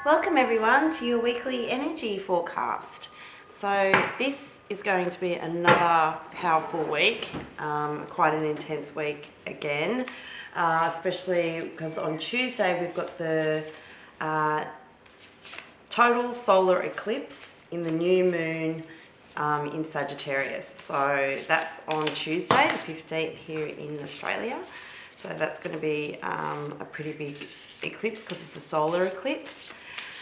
Welcome everyone to your weekly energy forecast. So this is going to be another powerful week, quite an intense week again, especially because on Tuesday we've got the total solar eclipse in the new moon in Sagittarius. So that's on Tuesday the 15th here in Australia. So that's going to be a pretty big eclipse because it's a solar eclipse.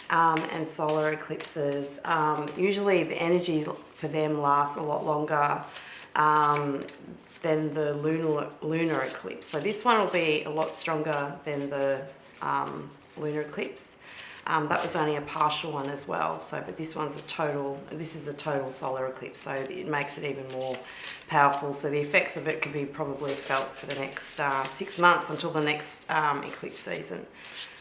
And solar eclipses, usually the energy for them lasts a lot longer than the lunar eclipse. So this one will be a lot stronger than the lunar eclipse. That was only a partial one as well. So, but this is a total solar eclipse. So it makes it even more powerful. So the effects of it could be probably felt for the next 6 months until the next eclipse season.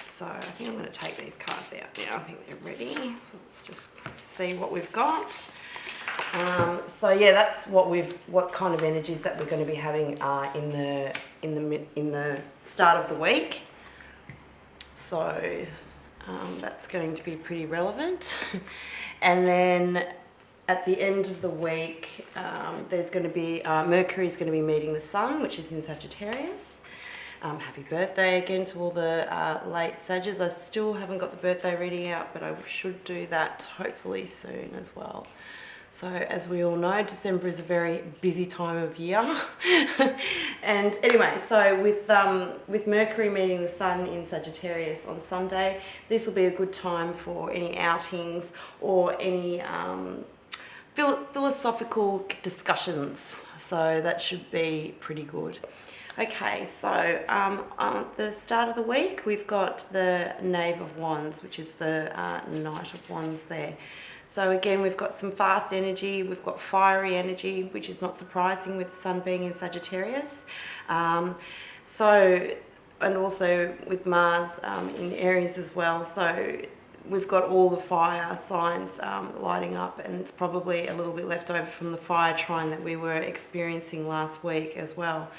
So I think I'm going to take these cards out now. I think they're ready. So let's just see what we've got. So yeah, that's what kind of energies that we're going to be having in the start of the week. So that's going to be pretty relevant. And then at the end of the week, there's going to be Mercury is going to be meeting the Sun, which is in Sagittarius. Happy birthday again to all the late Sagittarius. I still haven't got the birthday reading out, but I should do that hopefully soon as well. So as we all know, December is a very busy time of year. And anyway, so with Mercury meeting the Sun in Sagittarius on Sunday, this will be a good time for any outings or any philosophical discussions. So that should be pretty good. Okay, so at the start of the week, we've got the Knave of Wands, which is the Knight of Wands there. So again, we've got some fast energy, we've got fiery energy, which is not surprising with the Sun being in Sagittarius. And also with Mars in Aries as well. So we've got all the fire signs lighting up, and it's probably a little bit left over from the fire trine that we were experiencing last week as well.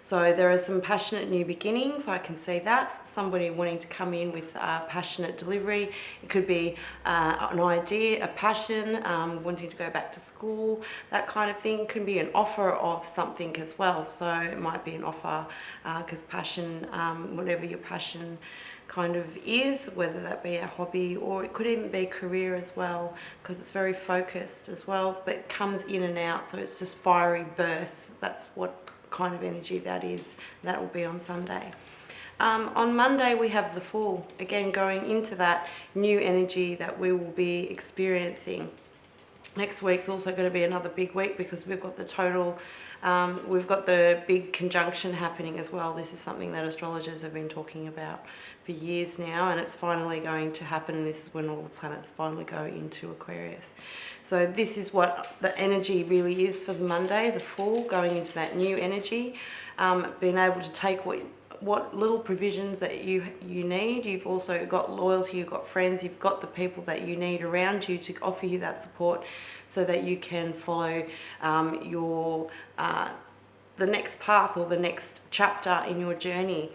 So there are some passionate new beginnings, I can see that. Somebody wanting to come in with passionate delivery. It could be an idea, a passion, wanting to go back to school, that kind of thing. It can be an offer of something as well. So it might be an offer because passion, whatever your passion kind of is, whether that be a hobby or it could even be career as well, because it's very focused as well, but it comes in and out. So it's just fiery bursts. That's what kind of energy that is. That will be on Sunday. On Monday we have the Fool, again going into that new energy that we will be experiencing. Next week's also going to be another big week because we've got we've got the big conjunction happening as well. This is something that astrologers have been talking about for years now, and it's finally going to happen. This is when all the planets finally go into Aquarius. So this is what the energy really is for the Monday, the Fool, going into that new energy, being able to take what little provisions that you need. You've also got loyalty, you've got friends, you've got the people that you need around you to offer you that support so that you can follow the next path or the next chapter in your journey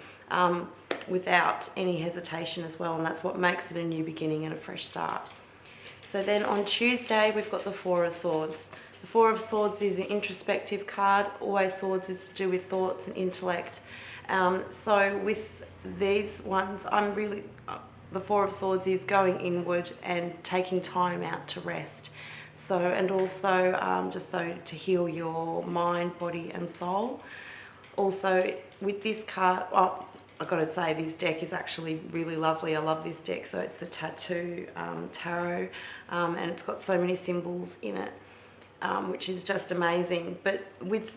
without any hesitation as well. And that's what makes it a new beginning and a fresh start. So then on Tuesday, we've got the Four of Swords. The Four of Swords is an introspective card. Always swords is to do with thoughts and intellect. So with these ones, the Four of Swords is going inward and taking time out to rest. So, and also just so to heal your mind, body and soul. Also with this card, I've got to say this deck is actually really lovely. I love this deck. So it's the Tattoo Tarot, and it's got so many symbols in it, which is just amazing. But with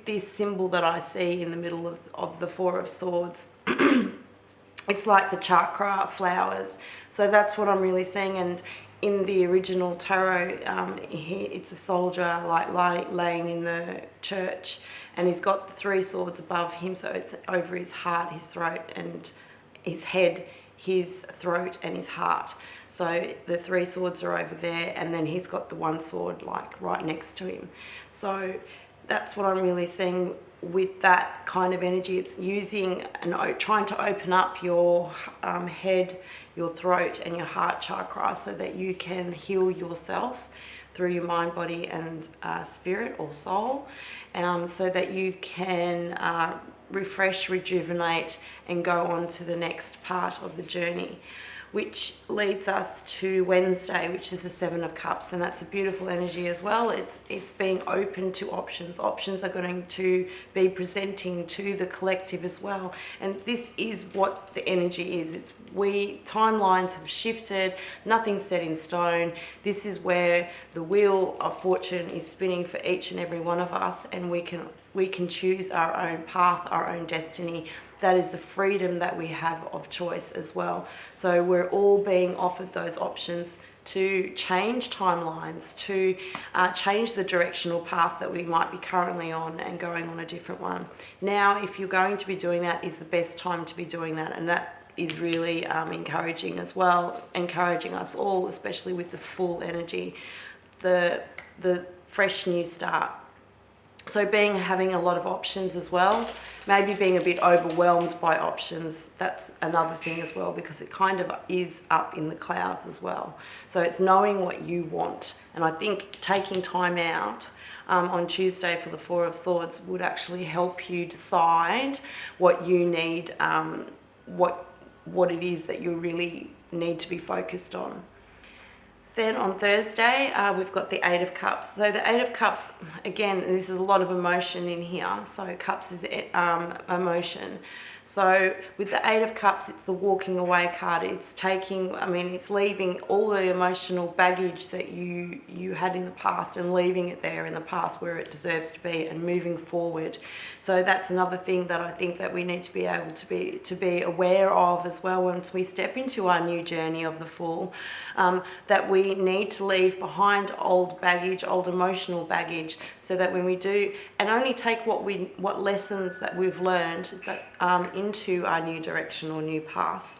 this symbol that I see in the middle of the Four of Swords, it's like the chakra flowers. So that's what I'm really seeing. And in the original tarot, it's a soldier laying in the church, and he's got the three swords above him. So it's over his heart, his throat, and his head, his throat, and his heart. So the three swords are over there, and then he's got the one sword like right next to him. So that's what I'm really seeing with that kind of energy, it's using and trying to open up your head, your throat and your heart chakra so that you can heal yourself through your mind, body and spirit or soul, so that you can refresh, rejuvenate and go on to the next part of the journey, which leads us to Wednesday, which is the Seven of Cups, and that's a beautiful energy as well. It's being open to options. Options are going to be presenting to the collective as well, and this is what the energy is. Timelines have shifted, nothing's set in stone. This is where the wheel of fortune is spinning for each and every one of us, and we can choose our own path, our own destiny. That is the freedom that we have of choice as well. So we're all being offered those options to change timelines, to change the directional path that we might be currently on and going on a different one. Now, if you're going to be doing that, is the best time to be doing that, and that is really encouraging as well, encouraging us all, especially with the full energy, the fresh new start. So having a lot of options as well, maybe being a bit overwhelmed by options, that's another thing as well, because it kind of is up in the clouds as well. So it's knowing what you want. And I think taking time out on Tuesday for the Four of Swords would actually help you decide what you need, what it is that you really need to be focused on. Then on Thursday, we've got the Eight of Cups. So the Eight of Cups, again, this is a lot of emotion in here. So Cups is emotion. So with the Eight of Cups, it's the walking away card. It's it's leaving all the emotional baggage that you had in the past and leaving it there in the past where it deserves to be and moving forward. So that's another thing that I think that we need to be able to be aware of as well once we step into our new journey of the Fool, that we need to leave behind old baggage, old emotional baggage, so that when we do, and only take what lessons that we've learned that into our new direction or new path.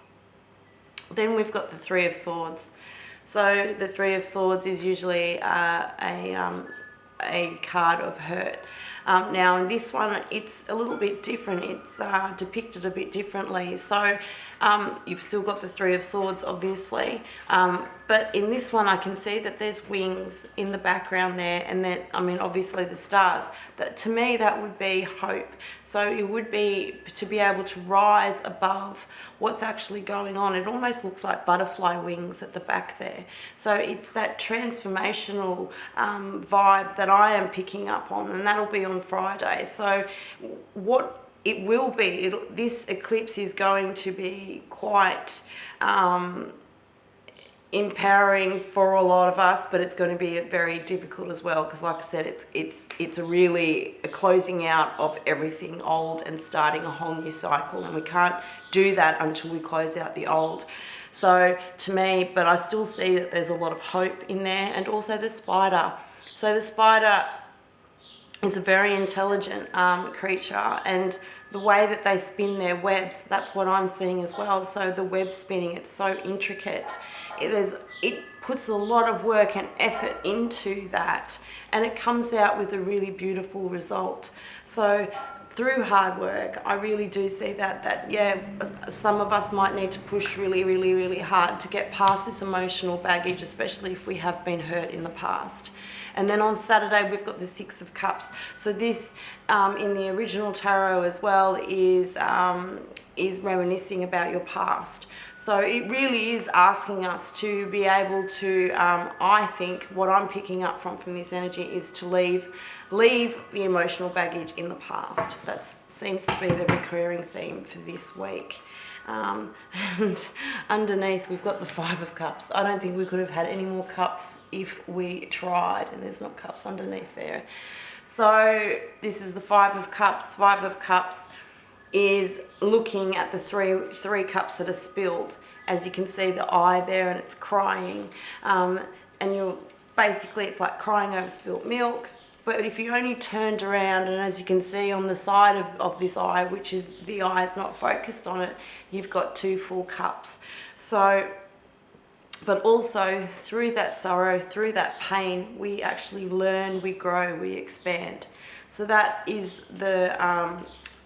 Then we've got the Three of Swords. So the Three of Swords is usually a card of hurt. Now in this one, it's a little bit different. It's depicted a bit differently. So you've still got the Three of Swords, obviously. But in this one, I can see that there's wings in the background there. And then, obviously the stars. That, to me, that would be hope. So it would be to be able to rise above what's actually going on. It almost looks like butterfly wings at the back there. So it's that transformational vibe that I am picking up on, and that'll be on Friday. So what it will be, this eclipse is going to be quite empowering for a lot of us, but it's going to be very difficult as well, because like I said, it's a really a closing out of everything old and starting a whole new cycle, and we can't do that until we close out the old. So to me, but I still see that there's a lot of hope in there. And also the spider. So the spider is a very intelligent creature, and the way that they spin their webs, that's what I'm seeing as well. So the web spinning, it's so intricate. It puts a lot of work and effort into that, and it comes out with a really beautiful result. So through hard work, I really do see that some of us might need to push really, really, really hard to get past this emotional baggage, especially if we have been hurt in the past. And then on Saturday, we've got the Six of Cups. So this, in the original tarot as well, is reminiscing about your past. So it really is asking us to be able to, I think, what I'm picking up from this energy is to leave the emotional baggage in the past. That seems to be the recurring theme for this week. And underneath we've got the Five of Cups. I don't think we could have had any more cups if we tried, and there's not cups underneath there. So this is the Five of Cups. Five of Cups is looking at the three cups that are spilled. As you can see, the eye there, and it's crying, and it's like crying over spilt milk. But if you only turned around, and as you can see on the side of this eye, which is the eye is not focused on it, you've got two full cups. So, but also through that sorrow, through that pain, we actually learn, we grow, we expand. So that is the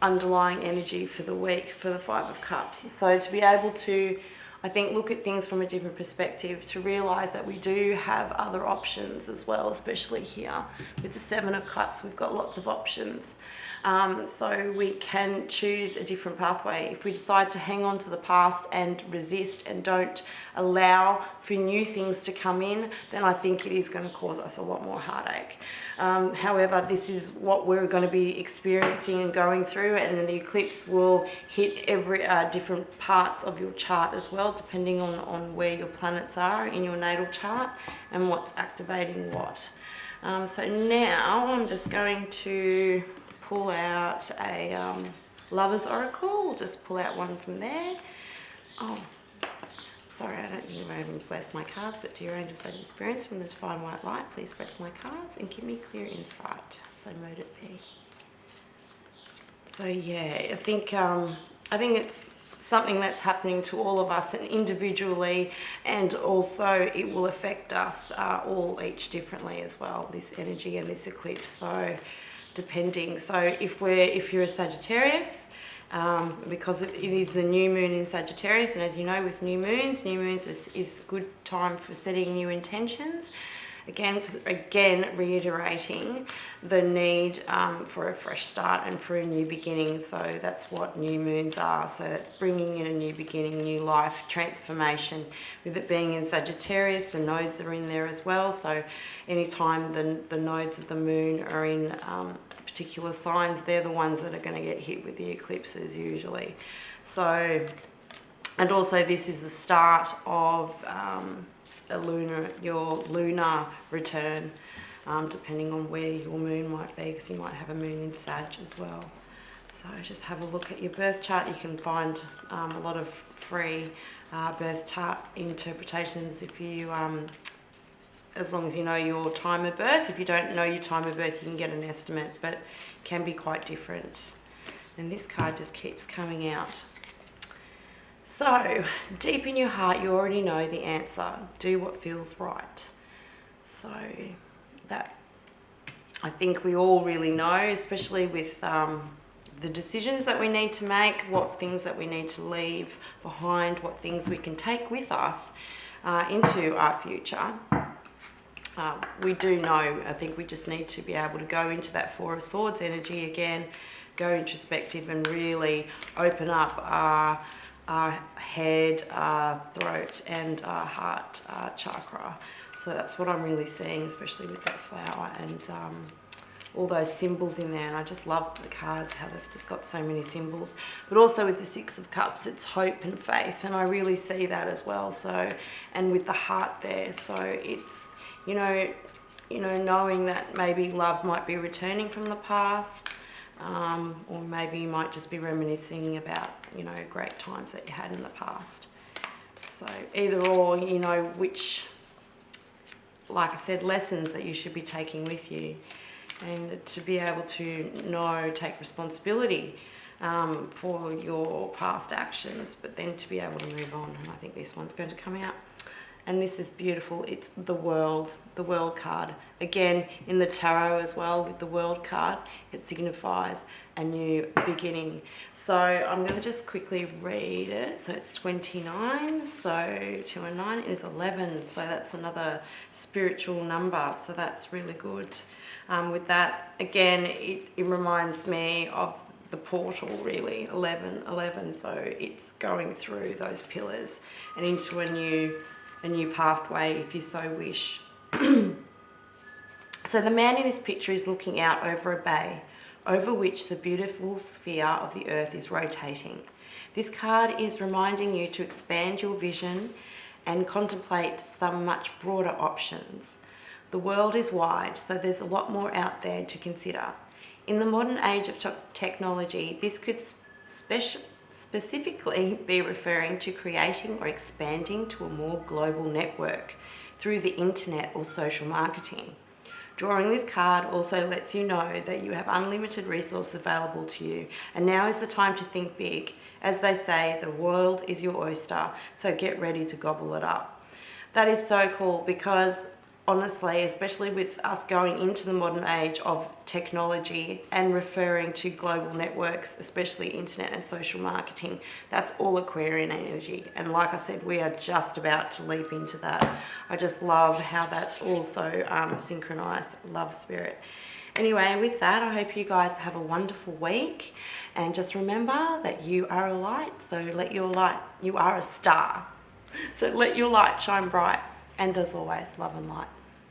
underlying energy for the week for the Five of Cups. So to be able to, I think, look at things from a different perspective, to realise that we do have other options as well, especially here with the Seven of Cups. We've got lots of options. So we can choose a different pathway. If we decide to hang on to the past and resist and don't allow for new things to come in, then I think it is going to cause us a lot more heartache. However, this is what we're going to be experiencing and going through, and the eclipse will hit every different parts of your chart as well, depending on where your planets are in your natal chart and what's activating what. So now I'm just going to pull out a Lover's Oracle. We'll just pull out one from there. Oh, sorry, I don't think I even blessed my cards, but dear angels, I experience from the divine white light, please bless my cards and give me clear insight. So mote it be. So yeah, I think it's something that's happening to all of us individually, and also it will affect us all each differently as well, this energy and this eclipse. So depending, so if you're a Sagittarius, because it is the new moon in Sagittarius, and as you know, with new moons is a good time for setting new intentions. Again, reiterating the need for a fresh start and for a new beginning. So that's what new moons are. So that's bringing in a new beginning, new life, transformation. With it being in Sagittarius, the nodes are in there as well. So anytime the nodes of the moon are in particular signs, they're the ones that are going to get hit with the eclipses usually. So, and also this is the start of your lunar return, depending on where your moon might be, because you might have a moon in Sag as well. So just have a look at your birth chart. You can find a lot of free birth chart interpretations if you, as long as you know your time of birth. If you don't know your time of birth, you can get an estimate, but it can be quite different. And this card just keeps coming out. So, deep in your heart, you already know the answer. Do what feels right. So, that I think we all really know, especially with the decisions that we need to make, what things that we need to leave behind, what things we can take with us into our future. We do know, I think we just need to be able to go into that Four of Swords energy again, go introspective and really open up our head, our throat and our heart chakra. So that's what I'm really seeing, especially with that flower and all those symbols in there. And I just love the cards, how they've just got so many symbols. But also with the Six of Cups, it's hope and faith, and I really see that as well. So, and with the heart there, so it's, you know, knowing that maybe love might be returning from the past, or maybe you might just be reminiscing about, great times that you had in the past. So either or, which, like I said, lessons that you should be taking with you, and to be able to take responsibility for your past actions, but then to be able to move on. And I think this one's going to come out. And this is beautiful. It's the World card. Again, in the tarot as well, with the World card, it signifies a new beginning. So I'm going to just quickly read it. So it's 29, so 2 and 9 is 11. So that's another spiritual number. So that's really good. With that, again, it reminds me of the portal, really, 11. So it's going through those pillars and into a new pathway, if you so wish. So the man in this picture is looking out over a bay, over which the beautiful sphere of the earth is rotating. This card is reminding you to expand your vision and contemplate some much broader options. The world is wide, so there's a lot more out there to consider. In the modern age of technology, this could specifically be referring to creating or expanding to a more global network through the internet or social marketing. Drawing this card also lets you know that you have unlimited resources available to you, and now is the time to think big. As they say, the world is your oyster, so get ready to gobble it up. That is so cool, because honestly, especially with us going into the modern age of technology and referring to global networks, especially internet and social marketing, that's all Aquarian energy. And like I said, we are just about to leap into that. I just love how that's also synchronized. Love spirit. Anyway, with that, I hope you guys have a wonderful week. And just remember that you are a light. So let your light, you are a star. So let your light shine bright. And as always, love and light.